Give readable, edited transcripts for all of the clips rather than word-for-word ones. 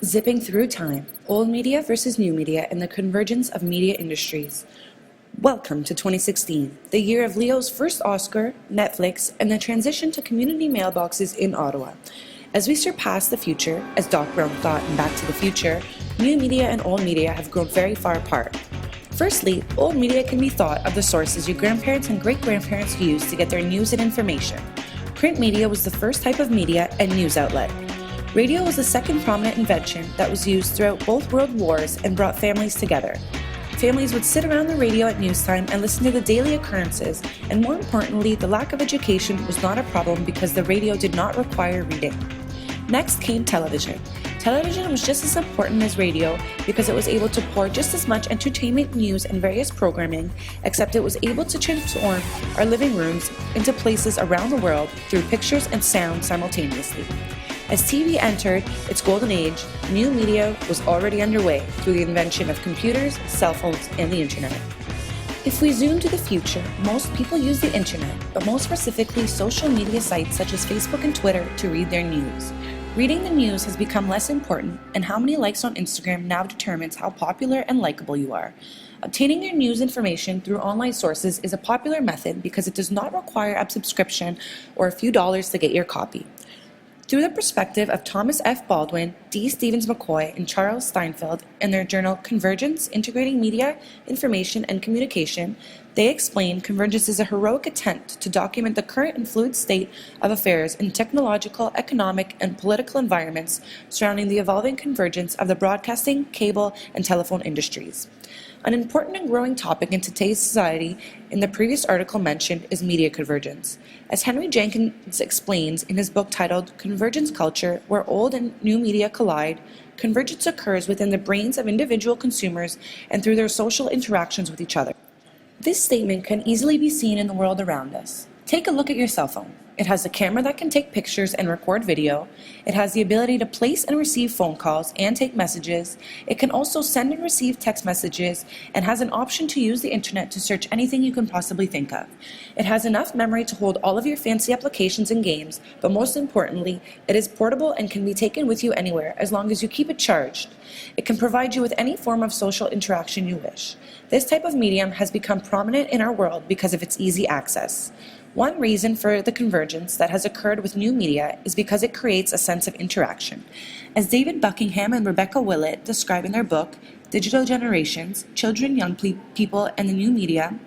Zipping through time, old media versus new media and the convergence of media industries. Welcome to 2016, the year of Leo's first Oscar, Netflix, and the transition to community mailboxes in Ottawa. As we surpass the future, as Doc Brown thought in Back to the Future, new media and old media have grown very far apart. Firstly, old media can be thought of the sources your grandparents and great-grandparents used to get their news and information. Print media was the first type of media and news outlet. Radio was the second prominent invention that was used throughout both world wars and brought families together. Families would sit around the radio at newstime and listen to the daily occurrences, and more importantly, the lack of education was not a problem because the radio did not require reading. Next came television. Television was just as important as radio because it was able to pour just as much entertainment, news, and various programming, except it was able to transform our living rooms into places around the world through pictures and sound simultaneously. As TV entered its golden age, new media was already underway through the invention of computers, cell phones, and the internet. If we zoom to the future, most people use the internet, but most specifically social media sites such as Facebook and Twitter to read their news. Reading the news has become less important, and how many likes on Instagram now determines how popular and likable you are. Obtaining your news information through online sources is a popular method because it does not require a subscription or a few dollars to get your copy. Through the perspective of Thomas F. Baldwin, D. Stevens McCoy, and Charles Steinfeld in their journal Convergence, Integrating Media, Information, and Communication, they explain convergence is a heroic attempt to document the current and fluid state of affairs in technological, economic, and political environments surrounding the evolving convergence of the broadcasting, cable, and telephone industries. An important and growing topic in today's society in the previous article mentioned is media convergence. As Henry Jenkins explains in his book titled Convergence Culture, where old and new media collide, convergence occurs within the brains of individual consumers and through their social interactions with each other. This statement can easily be seen in the world around us. Take a look at your cell phone. It has a camera that can take pictures and record video. It has the ability to place and receive phone calls and take messages. It can also send and receive text messages and has an option to use the internet to search anything you can possibly think of. It has enough memory to hold all of your fancy applications and games, but most importantly, it is portable and can be taken with you anywhere as long as you keep it charged. It can provide you with any form of social interaction you wish. This type of medium has become prominent in our world because of its easy access. One reason for the convergence that has occurred with new media is because it creates a sense of interaction. As David Buckingham and Rebecca Willett describe in their book, Digital Generations, Children, Young People, and the New Media,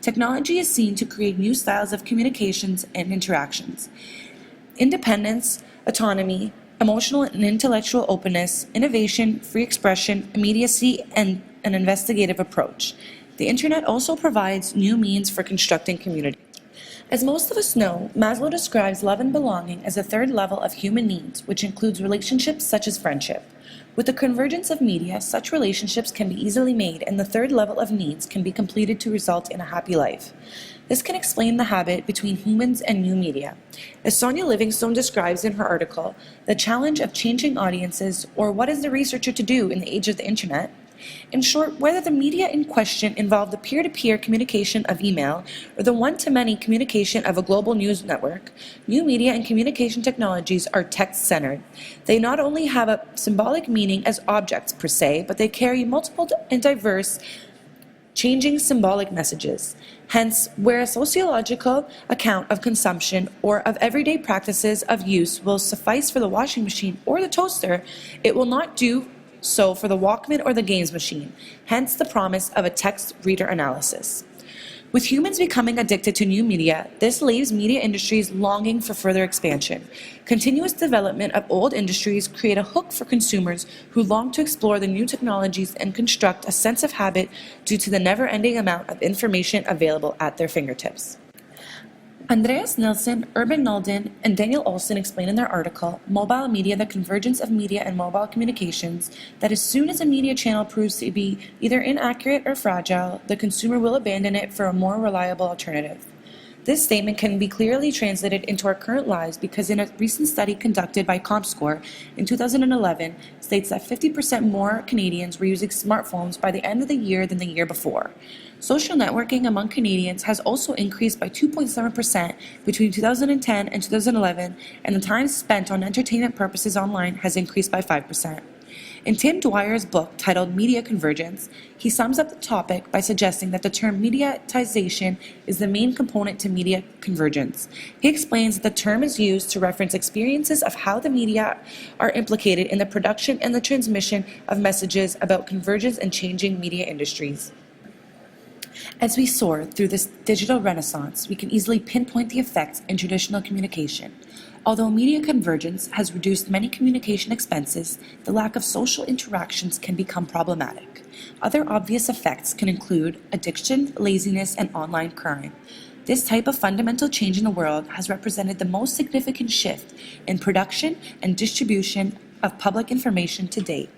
technology is seen to create new styles of communications and interactions. Independence, autonomy, emotional and intellectual openness, innovation, free expression, immediacy, and an investigative approach. The internet also provides new means for constructing community. As most of us know, Maslow describes love and belonging as a third level of human needs, which includes relationships such as friendship. With the convergence of media, such relationships can be easily made, and the third level of needs can be completed to result in a happy life. This can explain the habit between humans and new media. As Sonia Livingstone describes in her article, the challenge of changing audiences, or what is the researcher to do in the age of the internet? In short, whether the media in question involved the peer-to-peer communication of email or the one-to-many communication of a global news network, new media and communication technologies are text-centered. They not only have a symbolic meaning as objects per se, but they carry multiple and diverse changing symbolic messages. Hence, where a sociological account of consumption or of everyday practices of use will suffice for the washing machine or the toaster, it will not do so for the Walkman or the games machine, hence the promise of a text reader analysis. With humans becoming addicted to new media, this leaves media industries longing for further expansion. Continuous development of old industries create a hook for consumers who long to explore the new technologies and construct a sense of habit due to the never-ending amount of information available at their fingertips. Andreas Nilsson, Urban Nolden, and Daniel Olson explain in their article, Mobile Media, the Convergence of Media and Mobile Communications, that as soon as a media channel proves to be either inaccurate or fragile, the consumer will abandon it for a more reliable alternative. This statement can be clearly translated into our current lives because in a recent study conducted by ComScore in 2011 states that 50% more Canadians were using smartphones by the end of the year than the year before. Social networking among Canadians has also increased by 2.7% between 2010 and 2011, and the time spent on entertainment purposes online has increased by 5%. In Tim Dwyer's book titled Media Convergence, he sums up the topic by suggesting that the term mediatization is the main component to media convergence. He explains that the term is used to reference experiences of how the media are implicated in the production and the transmission of messages about convergence and changing media industries. As we soar through this digital renaissance, we can easily pinpoint the effects in traditional communication. Although media convergence has reduced many communication expenses, the lack of social interactions can become problematic. Other obvious effects can include addiction, laziness, and online crime. This type of fundamental change in the world has represented the most significant shift in production and distribution of public information to date.